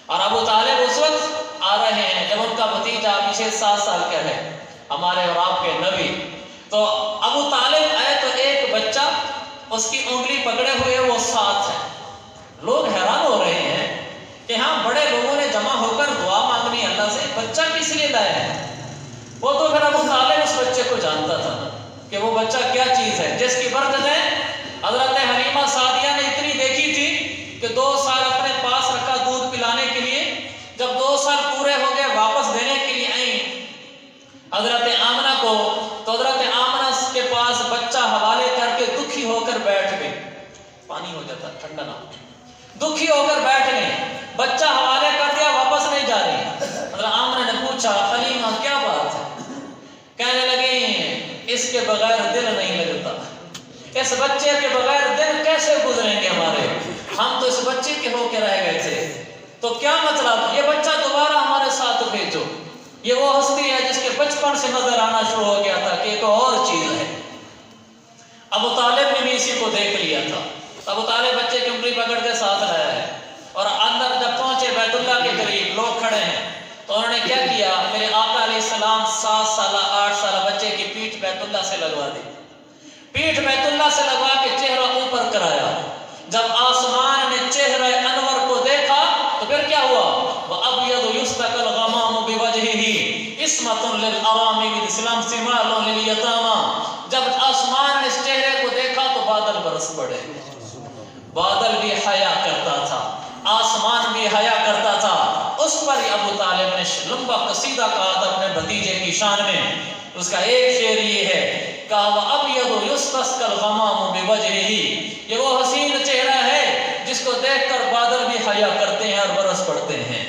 اور ابو طالب اس وقت آ رہے ہیں جب ان کا بھتیجا پیچھے 7 سال کا ہے، ہمارے اور آپ کے نبی. تو ابو طالب آئے تو ایک بچہ اس کی انگلی پکڑے ہوئے وہ ساتھ ہے. لوگ حیران ہو رہے ہیں کہ ہاں بڑے لوگوں نے جمع ہو کر دعا مانگنی اللہ سے، بچہ کس لیے لائے ہیں؟ وہ تو پھر ابو طالب اس بچے کو جانتا تھا کہ وہ بچہ کیا چیز ہے جس کی برکتیں حضرت حلیمہ سعدیہ نے اتنی دیکھی تھی کہ 2 سال اپنے پاس رکھا دودھ پلانے کے لیے. جب 2 سال پورے ہو گئے واپس دینے کے لیے آئیں حضرت آمنہ کو، تو حضرت آمنہ کے پاس بچہ حوالے کر کے دکھی ہو کر بیٹھ گئے. پانی ہو جاتا ٹھنڈا نہ ہو، دکھی ہو کر بیٹھ گئے. بچہ حوالے کر دیا، واپس نہیں جا رہی. حضرت آمنہ نے پوچھا حلیمہ کیا بات ہے؟ کہنے لگے اس کے بغیر دل نہیں لگتا، اس بچے کے بغیر دن کیسے گزریں گے ہمارے، ہم تو اس بچے کے ہو کے رہ گئے تھے. تو کیا مطلب؟ یہ بچہ دوبارہ ہمارے ساتھ بھیجو. یہ وہ ہستی ہے جس کے بچپن سے نظر آنا شروع ہو گیا تھا کہ ایک اور چیز ہے. ابو طالب نے بھی اسی کو دیکھ لیا تھا. ابو طالب بچے کی انگلی پکڑ کے ساتھ لایا ہے اور اندر جب پہنچے بیت اللہ کے قریب لوگ کھڑے ہیں تو انہوں نے کیا کیا؟ میرے آقا علیہ السلام 7 سالہ 8 سالہ بچے کی پیٹھ بیت اللہ سے لگوا دی. پیٹھ بیت اللہ سے لگوا کے چہرہ اوپر کرایا. جب آسمان نے چہرہ انور کو دیکھا تو پھر کیا ہوا؟ وَأَبْيَضُ يُسْتَقَى الْغَمَامُ بِوَجْهِهِ عِصْمَةٌ لِلْأَرَامِ وَإِسْلَامٌ سِمَالٌ لِلْيَتَامَى. جب آسمان نے اس چہرے کو دیکھا تو بادل برس پڑے. بادل بھی حیا کرتا تھا، آسمان بھی حیا کرتا تھا. اس پر ہی ابو طالب نے لمبا قصیدہ کہا تھا اپنے بھتیجے کی شان میں. اس کا ایک شعر یہ ہے کہا وَأَبْيَضُ يُسْتَسْقَى الْغَمَامُ بِوَجْهِهِ. یہ وہ حسین چہرہ ہے جس کو دیکھ کر بادل بھی حیا کرتے ہیں اور برس پڑتے ہیں.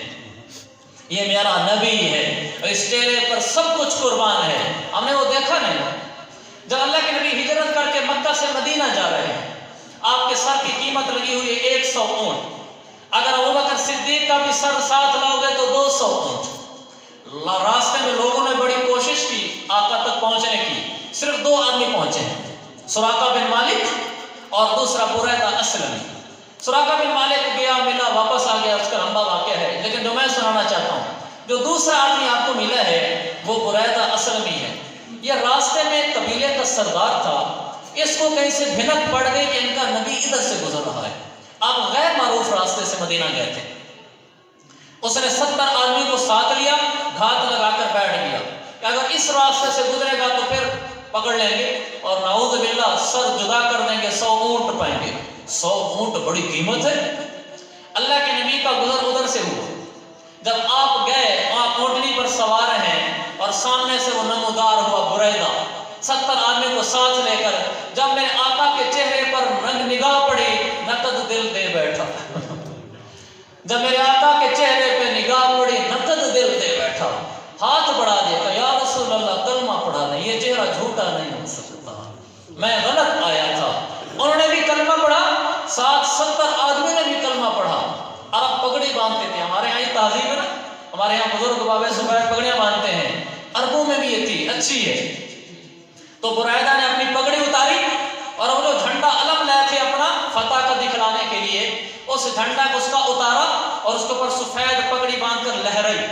یہ میرا نبی ہے اور اس چہرے پر سب کچھ قربان ہے. ہم نے وہ دیکھا نہیں. جب اللہ کے نبی ہجرت کر کے مکہ سے مدینہ جا رہے ہیں، آپ کے سر کی قیمت لگی ہوئی ہے 100 اونٹ. اگر ابوبکر صدیق کا بھی سر ساتھ لاؤ گے تو 200 اونٹ. راستے میں لوگوں نے بڑی کوشش کی آقا تک پہنچنے کی، صرف 2 آدمی پہنچے، سراقہ بن مالک اور دوسرا بریدہ اسلمی. سراقہ بن مالک گیا ملا واپس آ گیا، اس کا لمبا واقعہ ہے. لیکن جو میں سنانا چاہتا ہوں، جو دوسرا آدمی آپ کو ملا ہے وہ بریدہ اسلمی ہے. یہ راستے میں ایک قبیلے کا سردار تھا. اس کو کہیں سے بھنک پڑ گئی کہ ان کا نبی ادھر سے گزر رہا ہے. آپ غیر معروف راستے سے مدینہ گئے تھے. اس نے 70 آدمی کو ساتھ لیا، گھات لگا کر بیٹھ گیا کہ اگر اس راستے سے گزرے گا تو پھر پکڑ لیں گے اور نعوذ باللہ سر جدا کر دیں گے. 100 اونٹ پائیں گے. 100 اونٹ بڑی قیمت ہے. اللہ کے نبی کا گزر ادھر سے ہوا. جب آپ گئے آپ اونٹنی پر سوار ہیں اور سامنے سے وہ نمودار ہوا بریدہ 70 آدمی کو ساتھ لے کر. جب میرے آقا کے چہرے پر رنگ نگاہ پڑی نقد دل دے بیٹھا. جب میرے آقا کے چہرے پہ نگاہ پڑی نقد دل دے بیٹھا. ہاتھ بڑھا دیا کہ یا رسول اللہ کلمہ پڑھا دیں، یہ چہرہ جھوٹا نہیں ہو سکتا، میں غلط آیا تھا. انہوں نے بھی کلمہ پڑھا، ساتھ 70 آدمی نے بھی کلمہ پڑھا. عرب پگڑی باندھتے تھے. ہمارے یہاں یہ تہذیب ہے نا، ہمارے یہاں بزرگ بابے سفید پگڑیاں باندھتے ہیں. عربوں میں بھی یہ تھی، اچھی ہے. تو بریدہ نے اپنی پگڑی اتاری اور وہ جو جھنڈا علم لائے تھے اپنا فتح کا دکھلانے کے لیے، اس جھنڈا کو اس کا اتارا اور اس کے اوپر سفید پگڑی باندھ کر لہرائی.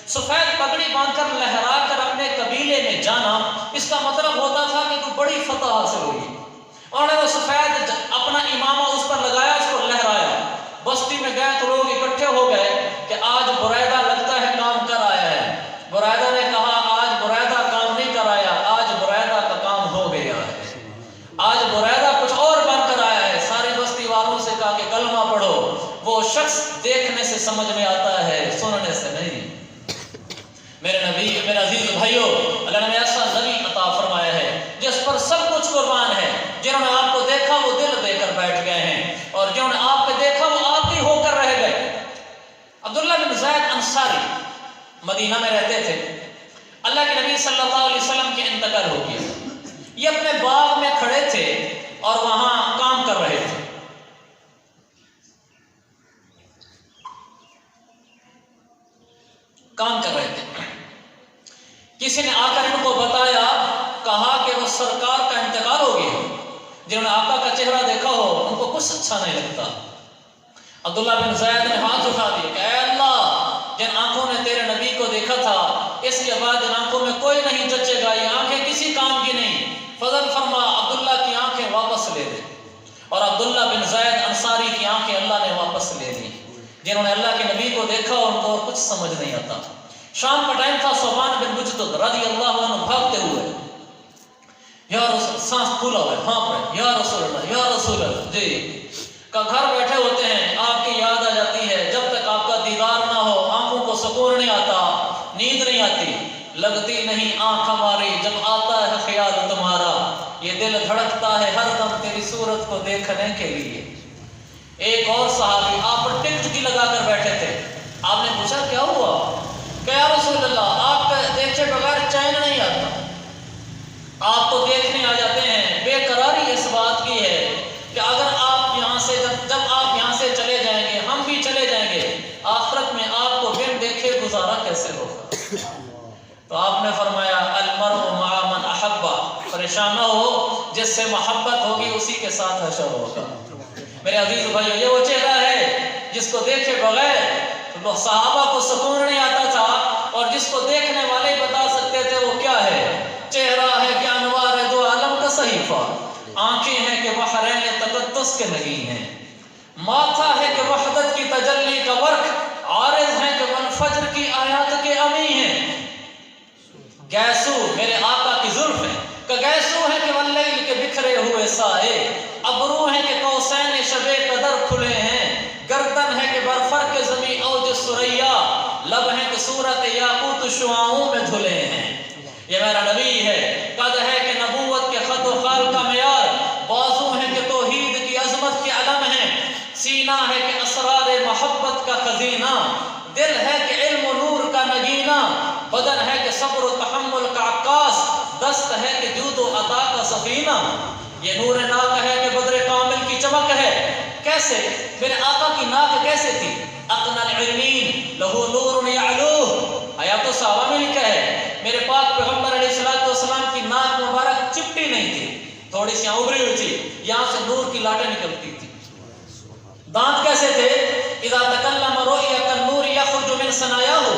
سفید پگڑی باندھ کر لہرا کر اپنے قبیلے میں جانا، اس کا مطلب ہوتا تھا کہ کوئی بڑی فتح حاصل ہوئی. انہوں نے وہ سفید اپنا امامہ اس پر لگایا، اس کو لہرایا. بستی میں گئے تو لوگ اکٹھے ہو گئے کہ آج بریدہ لگتا ہے کام کر آیا ہے. بریدہ نے کہا آج بریدہ کام نہیں کر آیا، آج بریدہ کا کام ہو گیا ہے، آج بریدہ کچھ اور بن کر آیا ہے. ساری بستی والوں سے کہا کہ کلمہ پڑھو. وہ شخص دیکھنے سے سمجھ میں آتا ہے، سننے سے نہیں. میرے نبی، میرے عزیز بھائیوں، اللہ نے ایسا نبی عطا فرمایا ہے جس پر سب کچھ قربان ہے. جنہوں نے آپ کو دیکھا وہ دل دے کر بیٹھ گئے ہیں اور جنہوں نے آپ کو دیکھا وہ آپ ہی ہو کر رہ گئے. عبداللہ بن زید انصاری مدینہ میں رہتے تھے. اللہ کے نبی صلی اللہ علیہ وسلم کے انتقال ہو گیا. یہ اپنے باغ میں کھڑے تھے اور وہاں کام کر رہے تھے. کسی نے آ کر ان کو بتایا، کہا کہ وہ سرکار کا انتقال ہو گیا. جنہوں نے آقا کا چہرہ دیکھا ہو ان کو کچھ اچھا نہیں لگتا. عبداللہ بن زید نے ہاتھ اٹھا دیے کہ اے اللہ، جن آنکھوں نے تیرے نبی کو دیکھا تھا اس کے بعد ان آنکھوں میں کوئی نہیں جچے گا، یہ آنکھیں کسی کام کی نہیں، فضل فرما عبداللہ کی آنکھیں واپس لے دے۔ اور عبداللہ بن زید انصاری کی آنکھیں اللہ نے واپس لے لی۔ جنہوں نے اللہ کے نبی کو دیکھا ان کو اور کچھ سمجھ نہیں آتا۔ شام کا ٹائم تھا، صوبان بن بجدد رضی اللہ عنہ بھاگتے ہوئے، یا رسول، سانس پھولا ہوئے، ہاں پہ یا رسول اللہ یا رسول اللہ، جی کا گھر بیٹھے ہوتے ہیں، آپ کی یاد آ جاتی ہے، جب تک آپ کا دیدار نہ ہو آنکھوں کو سکون نہیں آتا، نیند نہیں آتی، لگتی نہیں آنکھ ہماری جب آتا ہے خیال تمہارا، یہ دل دھڑکتا ہے ہر دم تیری صورت کو دیکھنے کے لیے۔ ایک اور صحابی آپ پر ٹکٹ کی لگا کر بیٹھے تھے، آپ نے پوچھا کیا ہوا؟ کہ یا رسول اللہ آپ کا دیکھے بغیر چین نہیں آتا، آپ تو دیکھنے آ جاتے ہیں۔ بے قراری اس بات کی ہے کہ اگر آپ یہاں سے جب آپ یہاں سے چلے جائیں گے ہم بھی چلے جائیں گے، آخرت میں آپ کو بن دیکھے گزارا کیسے ہوگا؟ تو آپ نے فرمایا المرء مع من احب، پریشان نہ ہو، جس سے محبت ہوگی اسی کے ساتھ حشر ہوگا۔ میرے عزیز بھائیو، یہ وہ چہرہ ہے جس کو دیکھے بغیر صحابہ کو سکون نہیں آتا تھا، اور جس کو دیکھنے والے بتا سکتے تھے وہ کیا ہے۔ چہرہ ہے کہ انوار دو عالم کا صحیفہ، آنکھیں ہیں کہ بحرین تقدس کے نگی ہیں، ماتھا ہے کہ وحدت کی تجلی کا ورق، عارض ہے کہ والفجر کی آیات کے امی ہیں، گیسو میرے آقا کی زلف ہے کہ گیسو ہے کہ واللیل کے بکھرے ہوئے سائے، ابرو ہے کہ قوسین شب قدر کھلے ہیں، گردن ہے کہ برفر کے زمین اوج سریا، لب ہے کہ صورت یاقوت شعاعوں میں دھلے ہیں۔ یہ میرا نبی ہے، قد ہے کہ نبوت کے خط و خال کا معیار، بازو ہے کہ توحید کی عظمت کے علم ہے، سینہ ہے کہ اسرار محبت کا خزینہ، دل ہے کہ علم و نور کا نگینہ، بدن ہے کہ صبر و تحمل کا عکاس، دست ہے کہ جود و عطا کا سفینہ۔ یہ نور ناک ہے کہ بدر کامل کی چمک ہے۔ کیسے میرے آقا کی ناک کیسے تھی؟ اقنى العرنین لہو نور یعلوہ، حیات الصحابہ میں لکھا ہے میرے پاک پیغمبر علیہ السلام کی ناک مبارک چپٹی نہیں تھی، تھوڑی سی ابری ہوئی تھی، یہاں سے نور کی لاٹیں نکلتی تھی۔ دانت کیسے تھے؟ اذا تکلم رؤیا کالنور یخرج من ثنایاہ،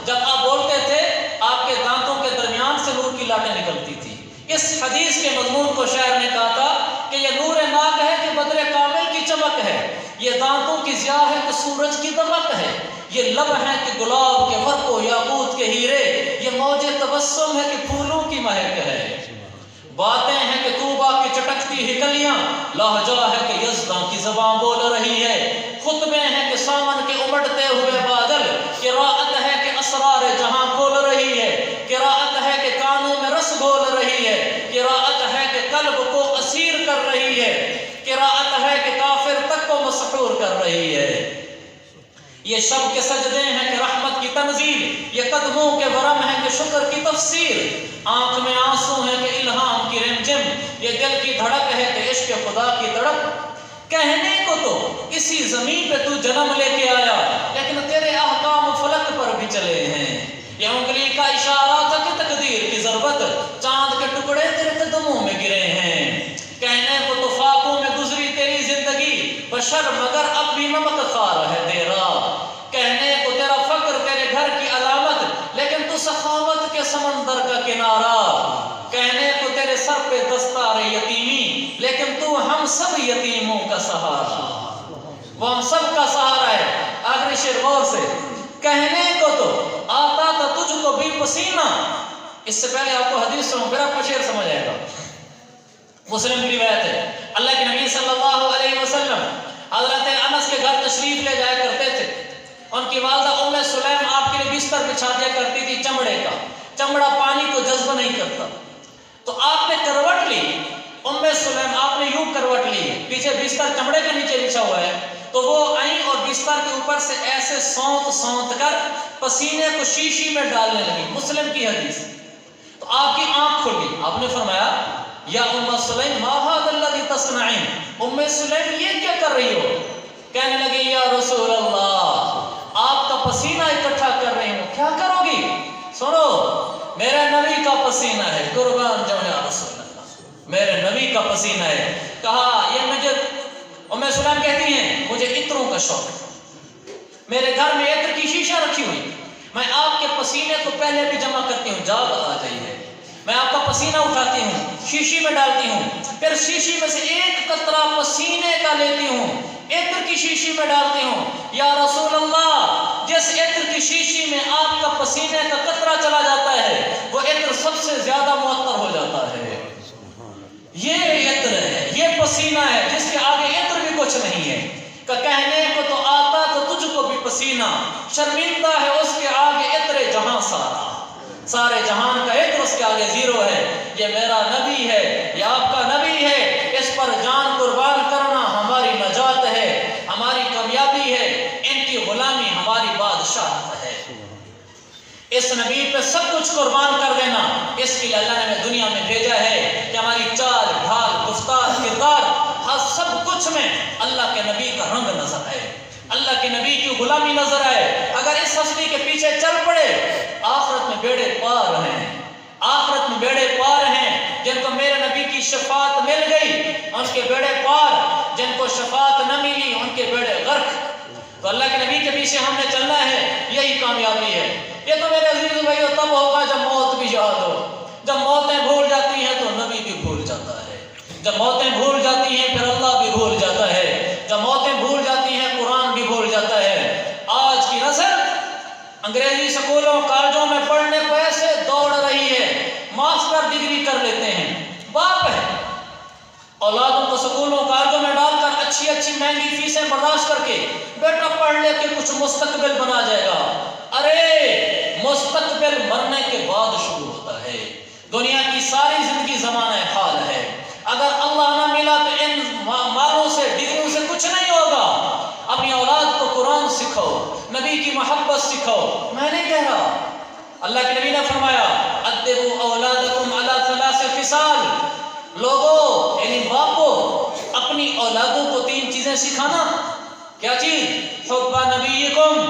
جب آپ بولتے تھے آپ کے دانتوں کے درمیان سے نور کی لاٹیں نکلتی تھی۔ اس حدیث کے مضمون کو شاعر نے کہا تھا کہ یہ نور ناک ہے کہ بدر کامل کی چمک ہے، یہ دانتوں کی ضیاء ہے کہ سورج کی دمک ہے، یہ لب ہے کہ گلاب کے ورق و یاقوت کے ہیرے، یہ موج تبسم ہے کہ پھولوں کی مہک ہے، باتیں ہیں کہ طوبا کی چٹکتی ہکلیاں، لہجہ ہے کہ یزداں کی زبان بول رہی ہے، خطبے ہیں کہ سامن کے امڑتے ہوئے بادل، قرأت ہے کہ اسرار جہاں کھول رہی ہے، قرأت ہے کہ کانوں میں رس گھول رہی ہے، قرأت ہے کہ قلب کو اسیر کر رہی ہے، قرأت ہے کہ کافر تک کو مسحور کر رہی ہے۔ یہ شب کے سجدے ہیں کہ رحمت کی تنزیل، یہ قدموں کے ورم ہیں کہ شکر کی تفسیر، آنکھ میں آنسو ہیں کہ الہام کی رمجم، یہ دل کی دھڑک ہے کہ عشق خدا کی تڑپ۔ کہنے کو تو اسی زمین پہ تو جنم لے کے آیا، لیکن تیرے احکام فلک پر بھی چلے ہیں، یہ انگلی کا اشارہ تھا کہ تقدیر کی ضربت، چاند کے ٹکڑے تیرے قدموں میں گرے ہیں۔ کہنے کو تو فاقوں میں گزری تیری زندگی، بشر مگر اب بھی نمک خوار ہے تیرا، کہنے کو تیرا فقر تیرے گھر کی علامت، لیکن تو سخاوت کے سمندر کا کنارہ، کہنے کو تیرے سر پہ دستار یتیمی، لیکن تو ہم سب یتیموں کا سہارا، وہ ہم سب کا سہارا ہے۔ آخری شعر غور سے، کہنے کو تو آتا تھا تجھ کو بھی پسینہ، اس سے پہلے آپ کو حدیث سنوں پھر آپ کو شعر سمجھ آئے گا۔ مسلم کی روایت ہے، اللہ کے نبی صلی اللہ علیہ وسلم حضرت انس کے گھر تشریف لے جایا کرتے تھے، ان کی والدہ ام سلیم آپ کے لیے بستر بچھا دیا کرتی تھی چمڑے کا، چمڑا پانی کو جذب نہیں کرتا، تو آپ نے کروٹ لی، ام سلیم آپ نے یوں کروٹ لی، پیچھے بستر چمڑے کے نیچے بچھا ہوا ہے، تو وہ آئیں اور بستر کے اوپر سے ایسے سونت سونت کر پسینے کو شیشی میں ڈالنے لگی، مسلم کی حدیث۔ تو آپ کی آنکھ کھل گئی، آپ نے فرمایا یا ام سلیم ما ھذا الذی تصنعین، ام سلیم یہ کیا کر رہی ہو؟ کہنے لگی یا رسول اللہ آپ کا پسینہ اکٹھا کر رہی ہوں، کیا کرو گی؟ سنو میرے نبی کا پسینہ ہے، قربان جاؤں یا رسول اللہ، میرے نبی کا پسینہ ہے۔ کہا یہ مجھے ام سلیم کہتی ہیں مجھے عطروں کا شوق ہے، میرے گھر میں عطر کی شیشہ رکھی ہوئی، میں آپ کے پسینے کو پہلے بھی جمع کرتی ہوں، جب آ جائیے میں آپ کا پسینہ اٹھاتی ہوں، شیشی میں ڈالتی ہوں، پھر شیشی میں سے ایک قطرہ پسینے کا لیتی ہوں، عطر کی شیشی میں ڈالتی ہوں، یا رسول اللہ جس عطر کی شیشی میں آپ کا پسینے کا قطرہ چلا جاتا ہے وہ عطر سب سے زیادہ معطر ہو جاتا ہے۔ یہ عطر ہے، یہ پسینہ ہے جس کے آگے عطر بھی کچھ نہیں ہے، کہ کہنے کو تو آتا تو تجھ کو بھی پسینہ، شرمندہ ہے اس کے آگے عطر جہاں سارا، سارے جہان کا عطر اس کے آگے زیرو ہے۔ یہ میرا نبی ہے، یہ آپ کا نبی ہے، اس پر جان قربان کرنا ہماری نجات ہے، ہماری کامیابی ہے، ان کی غلامی ہماری بادشاہت ہے۔ اس نبی پہ سب کچھ قربان کر دینا، اس کے لیے اللہ نے ہمیں دنیا میں بھیجا ہے کہ ہماری چال ڈھال گفتار کردار ہر سب کچھ میں اللہ کے نبی کا رنگ نظر آئے، اللہ کے نبی کی غلامی نظر آئے۔ اگر اس ہستی کے پیچھے چل پڑے آخرت میں بیڑے پار ہیں، آخرت میں بیڑے پار ہیں، جن کو میرے نبی کی شفاعت مل گئی ان کے بیڑے پار، جن کو شفاعت نہ ملی ان کے بیڑے غرق۔ تو اللہ کے نبی کے پیچھے ہم نے چلنا ہے، یہی کامیابی ہے۔ یہ تو میرے عزیز بھائیو تب ہوگا جب موت بھی یاد ہو، جب موتیں بھول جاتی ہیں تو نبی بھی بھول جاتا ہے، جب موتیں بھول جاتی ہیں پھر اللہ بھی بھول جاتا ہے، جب موتیں بھول جاتی ہیں قرآن بھی بھول جاتا ہے۔ آج کی نسل انگریزی سکولوں کالجوں میں پڑھنے کو ایسے دوڑ رہی ہے، ماسٹر ڈگری کر لیتے ہیں، باپ ہے اولادوں کو سکولوں کالجوں میں ڈال کر اچھی اچھی مہنگی فیسیں برداشت کر کے بیٹا پڑھ لے کے کچھ مستقبل بنا جائے گا۔ ارے مستقبل مرنے کے بعد شروع ہوتا ہے، دنیا کی ساری زندگی زمانہ حال ہے، اگر اللہ نہ ملا تو ان مالوں سے ڈگریوں سے کچھ نہیں ہوگا۔ اپنی اولاد کو قرآن سکھاؤ، نبی کی محبت سکھاؤ۔ میں نہیں کہہ رہا، اللہ کے نبی نے فرمایا ادبوا اولادکم علی ثلاث خصال، لوگوں یعنی باپو اپنی اولادوں کو 3 چیزیں سکھانا۔ کیا چیز؟ حب نبیکم،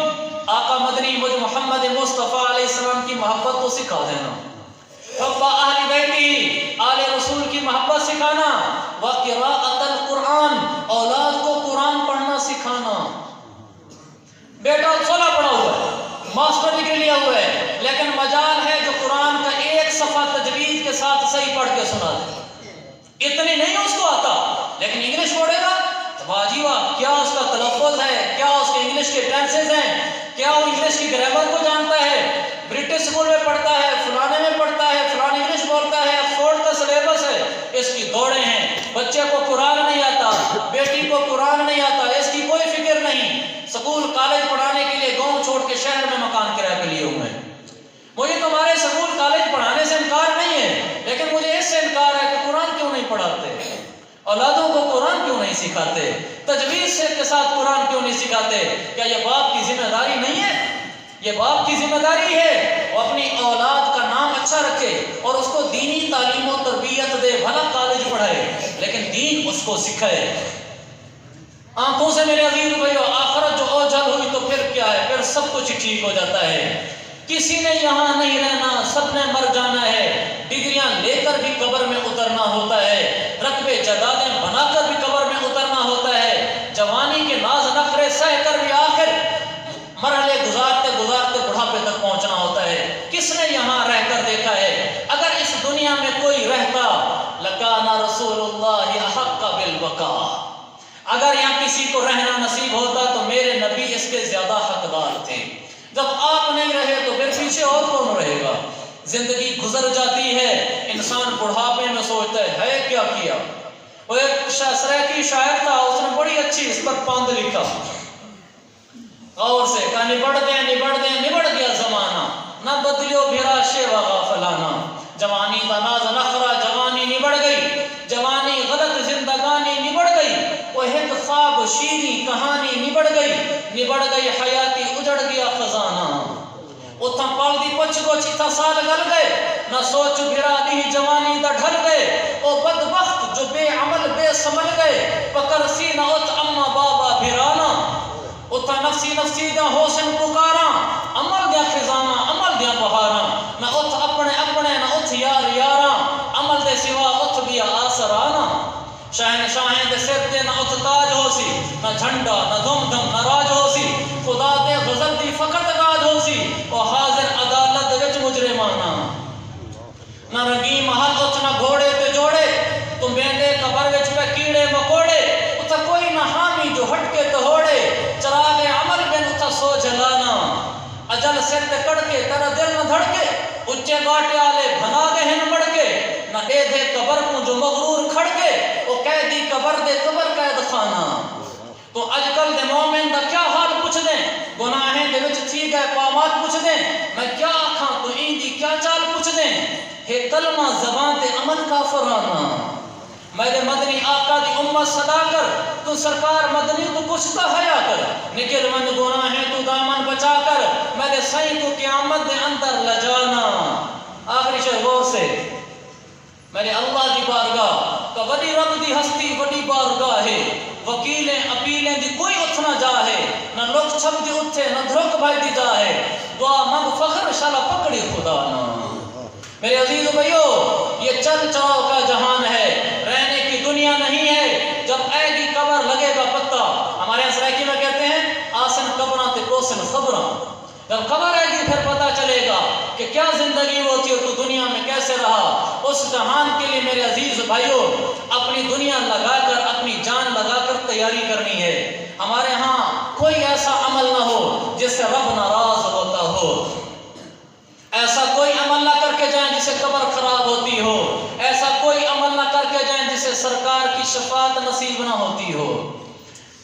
آقا مدنی مجھ محمد مصطفیٰ علیہ السلام کی محبت کو سکھا دینا، حب اہل بیتی، آل رسول کی محبت سکھانا، وقراءۃ القرآن، اولاد کو قرآن پڑھنا سکھانا۔ بیٹا 16 پڑھا ہوا ہے، ماسٹر ڈگری لیا ہوا ہے، لیکن مجال ہے جو قرآن کا ایک صفحہ تجوید کے ساتھ صحیح پڑھ کے سنا دے، اتنی نہیں اس کو آتا لیکن انگلش پڑھے گا، واہ جی واہ، کیا اس کا تلفظ ہے، کیا اس کے انگلش کے ٹینسز ہیں، کیا وہ انگلش کی گرامر کو جانتا ہے، برٹش اسکول میں پڑھتا ہے، فلانے میں پڑھتا ہے، فلان انگلش بولتا ہے، آکسفورڈ کا سلیبس ہے، اس کی دوڑیں ہیں۔ بچے کو قرآن نہیں آتا، بیٹی کو قرآن نہیں آتا، اس کی کوئی فکر نہیں، سکول کالج پڑھانے کے لیے گاؤں چھوڑ کے شہر میں مکان کرایہ پہ لیے ہوئے ہیں۔ مجھے تمہارے سکول کالج پڑھانے سے انکار نہیں ہے، لیکن مجھے اس سے انکار ہے کہ قرآن کیوں نہیں پڑھاتے، اولادوں کو قرآن کیوں نہیں سکھاتے، تجویز سے کے ساتھ قرآن کیوں نہیں سکھاتے؟ کیا یہ باپ کی ذمہ داری نہیں ہے؟ یہ باپ کی ذمہ داری ہے، وہ اپنی اولاد کا نام اچھا رکھے اور اس کو دینی تعلیم و تربیت دے، بھلا کالج پڑھائے لیکن دین اس کو سکھائے۔ آنکھوں سے میرے عزیز بھائیو آخرت جو اوجھل ہوئی تو پھر کیا ہے، پھر سب کچھ ٹھیک ہو جاتا ہے۔ کسی نے یہاں نہیں رہنا، سب نے مر جانا ہے، ڈگریاں لے کر بھی قبر میں اترنا ہوتا ہے، رقبے جدادیں بنا کر بھی قبر میں اترنا ہوتا ہے، جوانی کے ناز نخرے سہ کر بھی آخر مرحلے گزارتے گزارتے بڑھاپے تک پہنچنا ہوتا ہے۔ کس نے یہاں رہ کر دیکھا ہے؟ اگر اس دنیا میں کوئی رہتا لکان رسول اللہ احق بالبقاء، اگر یہاں کسی کو رہنا نصیب ہوتا تو میرے نبی اس کے زیادہ حقدار تھے۔ جب آپ نہیں رہے تو پھر پیچھے اور کون رہے گا؟ زندگی گزر جاتی ہے، انسان بڑھاپے میں سوچتا ہے کیا کیا۔ وہ ایک سریکی شاعر تھا، اس نے بڑی اچھی اس پر پاند لکھا، غور سے کہا نبڑ گیا زمانہ، نہ بدلیو بھیرا شیوا غافلانا، جوانی کا ناز نخرا جوانی نبڑ گئی، جوانی غلط زندگانی نبڑ گئی، وہ ہند خواب شیریں کہانی نبڑ گئی حیاتی اجڑ گیا خزانہ، اتھا پال دی پچ گوچ اتھا سال گل گئے، نہ سوچ بھرا دی جوانی دا ڈھل گئے، او بدبخت جو بے عمل بے سمل گئے، پکر سی نہ ات اما بابا بھرانا، اتھا نفسی دا حسن پکارا، عمل دیا خزانہ عمل دیا بہارا، نہ ات اپنے نہ ات یار یارا، عمل دے سوا ات بیا آسرانا۔ شہنشاہیں دے سر تے نہ اتتاج ہو سی، نہ جھنڈا نہ دھم دھم نہ راج ہو سی، خدا دے غضب دی فقط راج ہو سی، او حاضر عدالت وچ مجرمانہ نہ رنگی محل اتھ نہ گھوڑے تے جوڑے، تم بیندے قبر وچ پہ کیڑے مکوڑے، اتھا کوئی نہ حامی جو ہٹ کے دہوڑے، چراغ عمل بین اتھا سو جلانا، اجل سر تے کڑ کے تیرا دل نہ دھڑکے، اچے گاٹے آلے بھنا دے ہن مڑ کے، نہ دے دے قبر کو جو مغرور کھڑ کے، او قیدی قبر دے قبر قید خانہ۔ تو اج کل دے مومن دا کیا حال پوچھ دیں، گناہیں دے وچ تھی گئے پامات پوچھ دیں، میں کیا آکھاں تو این دی کیا چال پوچھ دیں، ہے کلمہ زبان تے عمل کافرانہ۔ میرے مدنی آقا دی امت صدا کر، تو سرکار مدنی تو کچھ تا حیا کر، نکل من گناہیں تو دامن بچا کر، میرے سائیں تو قیامت دے اندر لجانا۔ آخری شعر غور سے، میرے اللہ دی بارگاہ کا وڈی رب دی ہستی وڈی بارگاہ ہے، وکیلیں اپیلیں دی کوئی اتھ نہ جا ہے، نہ لوگ چھپ دی اتھے نہ دھرک بھائی دی جا ہے، دعا منگ فخر شالا پکڑی خدا نا۔ میرے عزیز بھائیو، یہ چل چلاؤ کا جہان ہے، رہنے کی دنیا نہیں ہے، جب آئے گی قبر لگے گا پتہ، ہمارے یہاں سرائکی میں کہتے ہیں آسن قبراں تے کوسن خبراں، جب خبر آئے گی پھر پتہ چلے گا کہ کیا زندگی وہ تھی اور تو دنیا میں کیسے رہا۔ اس جہان کے لیے میرے عزیز بھائیو اپنی دنیا لگا کر اپنی جان لگا کر تیاری کرنی ہے۔ ہمارے ہاں کوئی ایسا عمل نہ ہو جس سے رب ناراض ہوتا ہو، ایسا کوئی عمل نہ کر کے جائیں جس سے قبر خراب ہوتی ہو، ایسا کوئی عمل نہ کر کے جائیں جس سے سرکار کی شفاعت نصیب نہ ہوتی ہو۔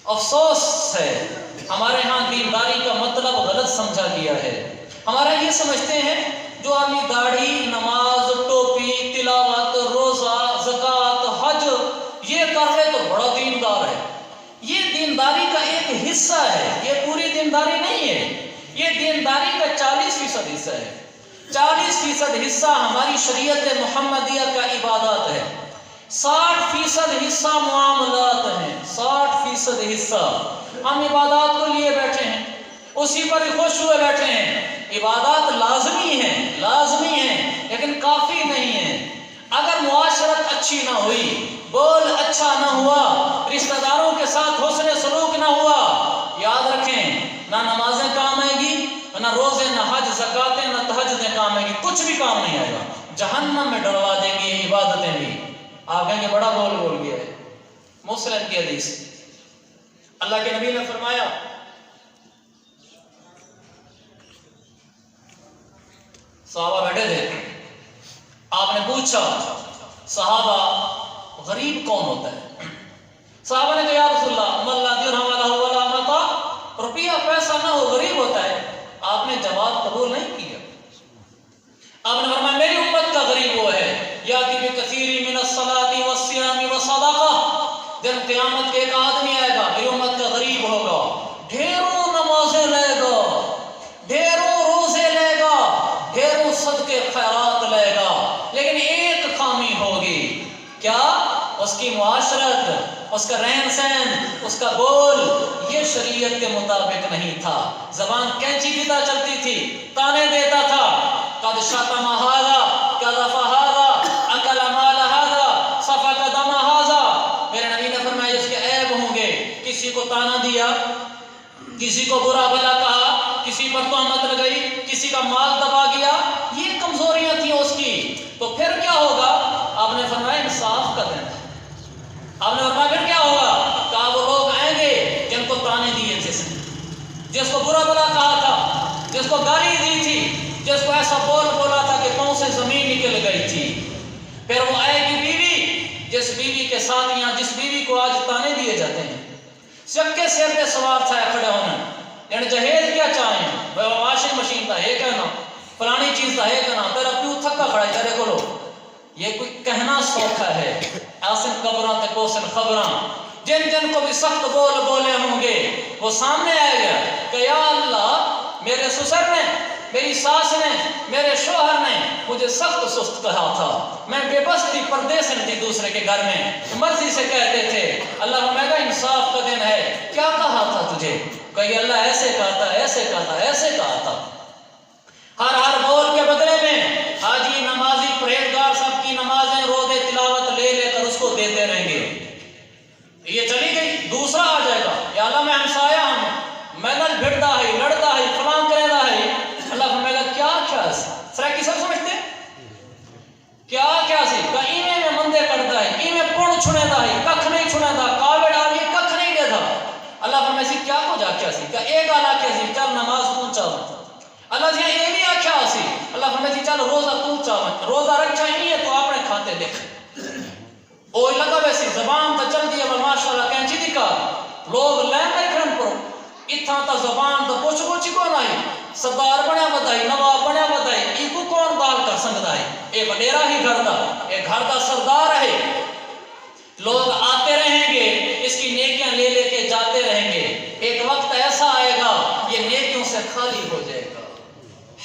افسوس ہے ہمارے ہاں دینداری کا مطلب غلط سمجھا گیا ہے۔ ہمارا یہ سمجھتے ہیں جو آدمی داڑھی، نماز، ٹوپی، تلاوت، روزہ، زکوٰۃ، حج یہ کر لے تو بڑا دیندار ہے۔ یہ دینداری کا ایک حصہ ہے، یہ پوری دینداری نہیں ہے۔ یہ دینداری کا 40% حصہ ہے۔ 40% حصہ ہماری شریعت محمدیہ کا عبادات ہے، 60% حصہ معاملات ہیں، 60% حصہ ہم عبادات کو لیے بیٹھے ہیں، اسی پر خوش ہوئے بیٹھے ہیں۔ عبادات لازمی ہیں لیکن کافی نہیں ہیں۔ اگر معاشرت اچھی نہ ہوئی، بول اچھا نہ ہوا، رشتہ داروں کے ساتھ حسن سلوک نہ ہوا، یاد رکھیں نہ نمازیں کام آئیں گی، نہ روزے، نہ حج، زکاتیں، نہ تہجدیں کام آئیں گی، کچھ بھی کام نہیں آئے گا، جہنم میں ڈلوا دیں گی یہ عبادتیں بھی۔ آپ کہیں گے بڑا بول گیا ہے۔ مسلم کی حدیث، اللہ کے نبی نے فرمایا صحابہ بیٹھے تھے، آپ نے پوچھا صحابہ غریب کون ہوتا ہے؟ صحابہ نے کہا یا رسول اللہ من لا درہم لہ ولا متاع، روپیہ پیسہ نہ ہو غریب ہوتا ہے۔ آپ نے جواب قبول نہیں کیا۔ آپ نے فرمایا میری امت کا غریب وہ ہے یاتی بکثیر من الصلاۃ والصیام والصدقہ، دن قیامت کے ایک آدمی آئے گا میری امت کا غریب ہوگا، ڈھیروں نمازیں لے گا، ڈھیروں روزے لے گا، ڈھیروں صدقے خیرات لے گا، لیکن ایک خامی ہوگی، کیا؟ اس کی معاشرت، اس کا رہن سہن، اس کا بول یہ شریعت کے مطابق نہیں تھا۔ زبان کینچی پیتا چلتی تھی، تانے دیتا تھا، قد شتم ھذا قذف ھذا اکل مال ھذا سفک دم ھذا۔ میرے نبی نے فرمایا اس کے عیب ہوں گے، کسی کو تانا دیا، کسی کو برا بھلا کہا، کسی پر تہمت لگائی، کسی کا مال دبا گیا، یہ کمزوریاں تھیں اس کی، تو پھر کیا ہوگا؟ آپ نے فرمایا انصاف کا دن۔ آپ نے فرمایا پھر کیا ہوگا؟ کہا وہ لوگ آئیں گے جن کو تانے دیے تھے، جس کو برا بھلا کہا تھا، جس کو گالی دی تھی، جس کو ایسا بول بولا تھا کہ پاؤں سے زمین نکل گئی تھی۔ پھر وہ آئے گی بیوی، جس بیوی کے ساتھ یا جس بیوی کو آج تانے دیے جاتے ہیں، سکے سر پہ سوار تھا کھڑے ہونا، یعنی جہیز کیا چاہیں، واشنگ مشین تھا ہے کہنا، فلانی چیز تھا ہے کہنا، تیرا پیو تھکا کھڑا ہے تیرے کو، یہ کوئی کہنا سوکھا ہے۔ آسن قبراں تے کوسن خبراں، جن جن کو بھی سخت بول بولے ہوں گے وہ سامنے آئے گا کہ یا اللہ میرے سسر نے، میری ساس نے، میرے شوہر نے مجھے سخت سست کہا تھا، میں بے بس تھی، پردیسن تھی دوسرے کے گھر میں، مرضی سے کہتے تھے، اللہ میرا انصاف کا دن ہے، کیا کہا تھا تجھے؟ کہ اللہ ایسے کہا تھا، ایسے کہا تھا، ایسے کہا تھا۔ ہر بول کے بدلے میں حاجی، نمازی، پرہیزگار سب کی نمازیں، روزے، تلاوت لے لے کر اس کو دیتے رہیں گے۔ دوسرا آ جائے گا، یا اللہ میں ہمسایا ہم میں بھڑتا ہے لڑتا ہے فلاں کرنا ہے، اللہ فرمائے گا کیا کیا سرا کی سب سمجھتے کیا کیا سی کہ اینے میں مندے کرتا ہے، اینے پڑ چھنے دا ہے، ککھ نہیں چھنے دا، کاوڑ آگے ککھ نہیں دے دا، اللہ فرمائے سی کیا کو جا کیا سی کہ ایک آلہ کیا سی چل نماز تو چاہو، اللہ جی یہ بھی آکھیا سی، اللہ فرمائے سی چل روزہ تو چاہو، روزہ رکھا ہی ہے تو اپنے کھاتے دیکھ اوہ لگا ویسی زبان تا چل دیا بل ماشاءاللہ کہنچی دکھا لوگ لین نہیں کھڑن پر اتھا تا زبان تا پوچھ پوچھی کون آئی سردار بنیا بتائی نواب بنیا بتائی ای کو کون بال کر سکتا ہے، اے بڈیرا ہی گھر دا، اے گھر دا سردار ہے، لوگ آتے رہیں گے اس کی نیکیاں لے لے کے جاتے رہیں گے، ایک وقت ایسا آئے گا یہ نیکیوں سے خالی ہو جائے گا۔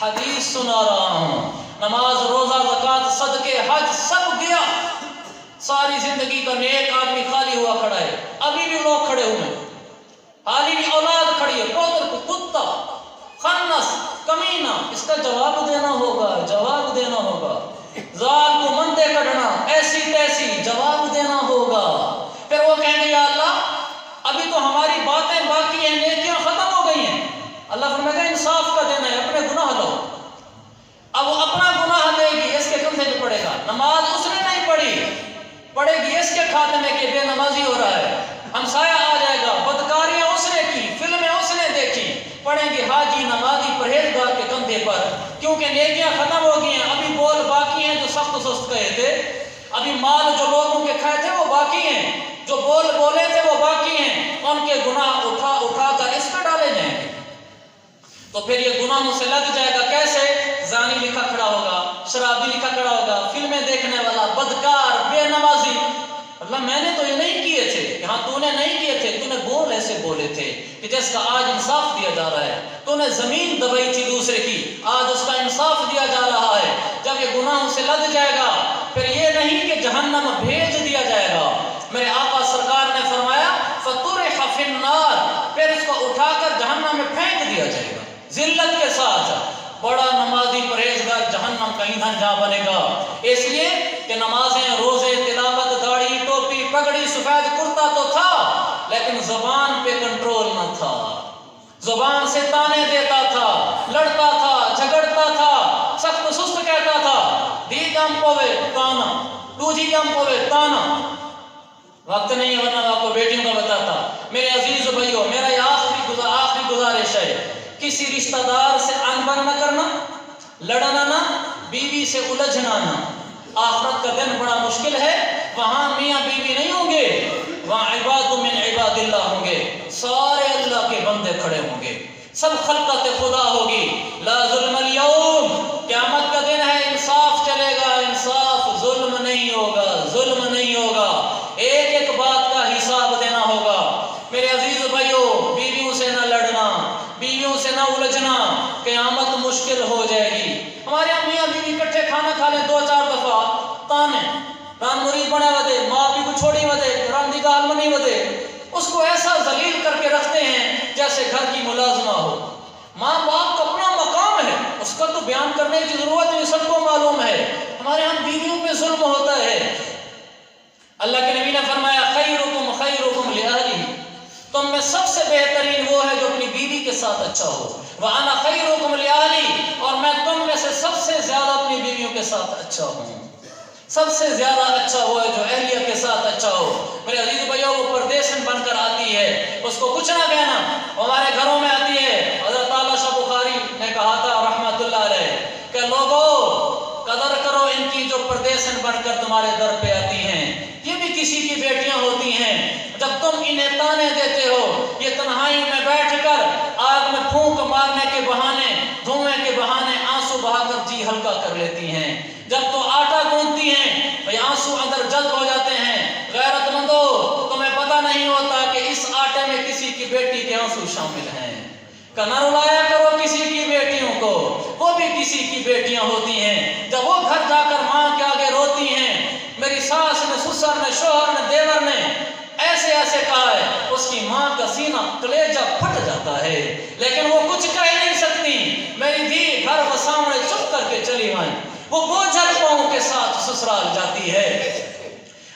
حدیث سنا رہا ہوں، نماز روزہ زکوٰۃ صدقے حج سب گیا، ساری زندگی کا نیک آدمی خالی ہوا کھڑا ہے، ابھی بھی لوگ کھڑے ہوئے ہیں، حالی بھی اولاد کھڑی ہے، پوتر کو کتا خنس کمینہ، اس کا جواب دینا ہوگا، جواب دینا ہوگا، ذال کو مندے کڑنا ایسی تیسی جواب دینا ہوگا، پھر وہ کہیں گے یا اللہ ابھی تو ہماری باتیں باقی ہیں، نیکیاں ختم ہو گئی ہیں، اللہ فرمائے گا انصاف کا دینا ہے، اپنے گناہ لو، اب وہ اپنا گناہ لے گی، اس کے کندھے پہ پڑے گا، نماز اس نے نہیں پڑے گی اس کے خاتمے کے بے نمازی ہو رہا ہے، ہمسایہ آ جائے گا، بدکاریاں اس نے کی، فلمیں اس نے دیکھی، پڑھیں گے حاجی نمازی پرہیزگار کے کندھے پر، کیونکہ نیکیاں ختم ہو گئی ہیں، ابھی بول باقی ہیں جو سخت سست کہے تھے، ابھی مال جو لوگوں کے کھائے تھے وہ باقی ہیں، جو بول بولے تھے وہ باقی ہیں، ان کے گناہ اٹھا اٹھا کر اس پہ ڈالے جائیں گے، تو پھر یہ گناہوں سے لگ جائے گا، کیسے؟ زانی لکھا کھڑا ہوگا، شرابی لکھا کھڑا ہوگا، فلمیں دیکھنے والا، بدکار، بے نمازی، اللہ میں نے تو یہ نہیں کیے تھے، یہاں تو نے نہیں کیے تھے، تو نے بول ایسے بولے تھے کہ جس کا آج انصاف دیا جا رہا ہے، تو نے زمین دبائی تھی دوسرے کی، آج اس کا انصاف دیا جا رہا ہے، جب یہ گناہوں سے لگ جائے گا پھر یہ نہیں کہ جہنم بھیج دیا جائے گا، میرے آقا سرکار نے فرمایا فَطُرِحَ فِي النَّارِ، پھر اس کو اٹھا کر جہنم میں پھینک دیا جائے گا ذلت کے ساتھ، بڑا نمازی پرہیزگار جہنم کا ایندھن جہاں بنے گا، اس لیے کہ نمازیں روزے تلاوت داڑھی ٹوپی پگڑی سفید کرتا تو تھا لیکن زبان پہ کنٹرول نہ تھا، زبان سے تانے دیتا تھا، لڑتا تھا، جھگڑتا تھا، سخت سست کہتا تھا، دی کم پوے تانا ٹوجی کم پوے تانا، وقت نہیں ہے ورنہ آپ کو بیٹیوں کا بتاتا، میرے عزیز بھائیو میرا یہ آخری گزارش ہے، کسی رشتہ دار سے انبن نہ کرنا، لڑنا نہ، بیوی سے الجھنا نہ، آخرت کا دن بڑا مشکل ہے، وہاں میاں بیوی نہیں ہوں گے، وہاں عباد من عباد اللہ ہوں گے، سارے اللہ کے بندے کھڑے ہوں گے، سب خلقت خدا ہوگی، لا ظلم اليوم، قیامت کا دن ہے، انصاف چلے گا، انصاف، ظلم نہیں ہوگا، ظلم نہیں ہوگا، ایک ایک بات کا حساب دینا ہوگا، میرے عزیز بھائیو بیویوں سے نہ لڑنا، بیویوں سے نہ الجھنا، قیامت مشکل ہو جائے گی، ہمارے یہاں میاں بیوی کٹھے کھانا کھا لیں 2-4 دفعہ تانے، ران مرید بنے ودے، ماں بھی کو چھوڑی ودے، ران دی گال منی ودے، اس کو ایسا ذلیل کر کے رکھتے ہیں جیسے گھر کی ملازمہ ہو، ماں باپ کا اپنا مقام ہے، اس کا تو بیان کرنے کی ضرورت نہیں، سب کو معلوم ہے، ہمارے ہم بیویوں پہ ظلم ہوتا ہے، اللہ کے نبی نے فرمایا خیرکم خیرکم لأہلہ، تم میں سب سے بہترین وہ ہے جو اپنی بیوی کے ساتھ اچھا ہو، وَأَنَا خَيْرُكُمْ لِأَهْلِي، اور میں تم میں سے سب سے زیادہ اپنی بیویوں کے ساتھ اچھا ہوں، سب سے زیادہ اچھا وہ ہے جو اہلیہ کے ساتھ اچھا ہو، میرے عزیز بھائیو وہ پردیسن بن کر آتی ہے، اس کو کچھ نہ کہنا، ہمارے گھروں میں آتی ہے، حضرت عائشہ شاہ بخاری نے کہا تھا رحمت اللہ علیہ کہ لوگوں قدر کرو ان کی جو پردیسن بن کر تمہارے در پہ آتی ہیں، یہ بھی کسی کی بیٹیاں ہوتی ہیں، جب تم انہیں تانے دیتے ہو یہ تنہائی میں بیٹھ کر آگ میں پھونک مارنے کے بہانے، دھوئیں کے بہانے آنسو بہا کر جی ہلکا کر لیتی ہیں، جب تو آٹا گوندتی ہیں بھئی آنسو اندر جذب ہو جاتے ہیں، غیرت مندو تمہیں پتہ نہیں ہوتا کہ اس آٹے میں کسی کی بیٹی کے آنسو شامل ہیں، کہ نہ رلایا کرو کسی کی بیٹیوں کو، وہ بھی کسی کی بیٹیاں ہوتی ہیں، جب وہ گھر جا کر ماں کے آگے روتی ہیں، میری ساس نے، سسر نے، شوہر نے، دیور نے ایسے ایسے کہا ہے، اس کی ماں کا سینہ کلیجہ پھٹ جاتا ہے، لیکن وہ کچھ کہہ نہیں سکتی، میری دھی گھر و سامنے چپ کر کے چلی آئیں، وہ بوجھل پاؤں کے ساتھ سسرال جاتی ہے،